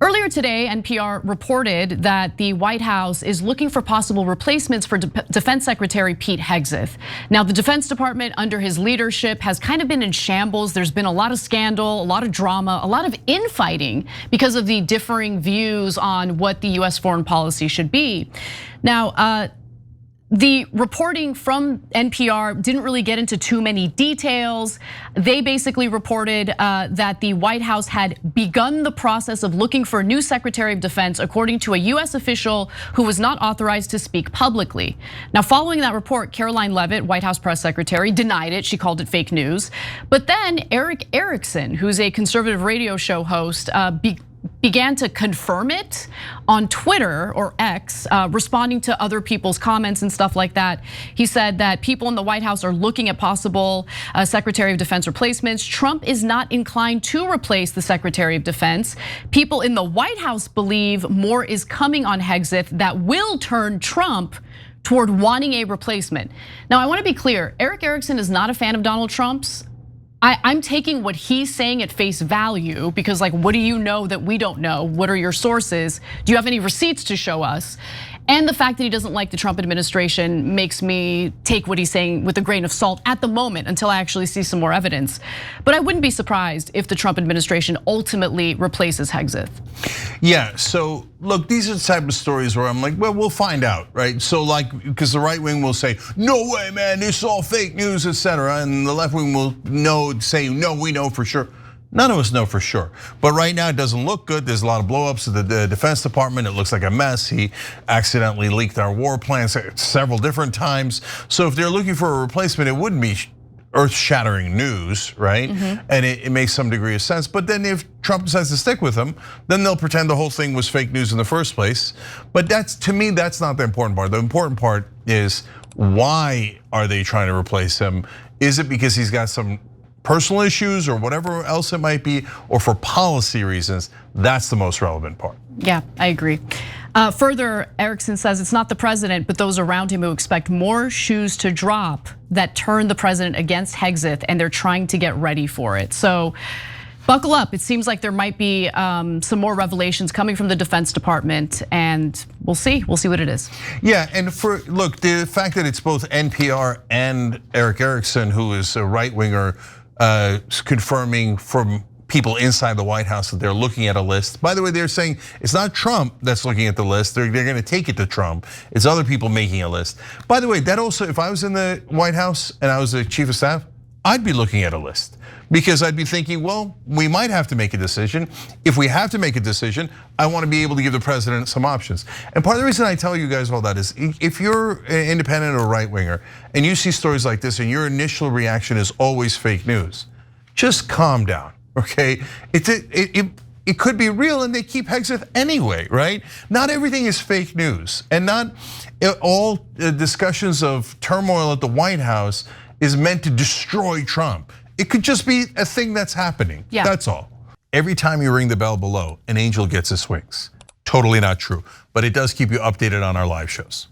Earlier today, NPR reported that the White House is looking for possible replacements for Defense Secretary Pete Hegseth. Now, the Defense Department under his leadership has kind of been in shambles. There's been a lot of scandal, a lot of drama, a lot of infighting because of the differing views on what the US foreign policy should be. Now, the reporting from NPR didn't really get into too many details. They basically reported that the White House had begun the process of looking for a new Secretary of Defense, according to a US official who was not authorized to speak publicly. Now, following that report, Caroline Leavitt, White House press secretary, denied it. She called it fake news. But then Eric Erickson, who's a conservative radio show host, began to confirm it on Twitter or X, responding to other people's comments and stuff like that. He said that people in the White House are looking at possible Secretary of Defense replacements. Trump is not inclined to replace the Secretary of Defense. People in the White House believe more is coming on Hegseth that will turn Trump toward wanting a replacement. Now, I want to be clear, Eric Erickson is not a fan of Donald Trump's. I'm taking what he's saying at face value because, like, what do you know that we don't know? What are your sources? Do you have any receipts to show us? And the fact that he doesn't like the Trump administration makes me take what he's saying with a grain of salt at the moment until I actually see some more evidence. But I wouldn't be surprised if the Trump administration ultimately replaces Hegseth. Yeah, so look, these are the type of stories where I'm like, well, we'll find out, right? So like, because the right wing will say, no way, man, this is all fake news, etc. And the left wing will say, no, we know for sure. None of us know for sure. But right now it doesn't look good. There's a lot of blowups at the Defense Department. It looks like a mess. He accidentally leaked our war plans several different times. So if they're looking for a replacement, it wouldn't be earth-shattering news, right? And it makes some degree of sense. But then if Trump decides to stick with him, then they'll pretend the whole thing was fake news in the first place. But to me, that's not the important part. The important part is, why are they trying to replace him? Is it because he's got some personal issues or whatever else it might be, or for policy reasons? That's the most relevant part. Yeah, I agree. Further, Erickson says it's not the president, but those around him who expect more shoes to drop that turn the president against Hegseth, and they're trying to get ready for it. So buckle up. It seems like there might be some more revelations coming from the Defense Department, and we'll see what it is. Yeah, and look, the fact that it's both NPR and Eric Erickson, who is a right winger, confirming from people inside the White House that they're looking at a list. By the way, they're saying it's not Trump that's looking at the list. They're going to take it to Trump. It's other people making a list. By the way, that also, if I was in the White House and I was the chief of staff, I'd be looking at a list, because I'd be thinking, well, we might have to make a decision. If we have to make a decision, I want to be able to give the president some options. And part of the reason I tell you guys all that is, if you're an independent or right winger and you see stories like this and your initial reaction is always fake news, just calm down, okay? It could be real and they keep Hegseth anyway, right? Not everything is fake news, and not all discussions of turmoil at the White House is meant to destroy Trump. It could just be a thing that's happening, that's all. Every time you ring the bell below, an angel gets his wings. Totally not true, but it does keep you updated on our live shows.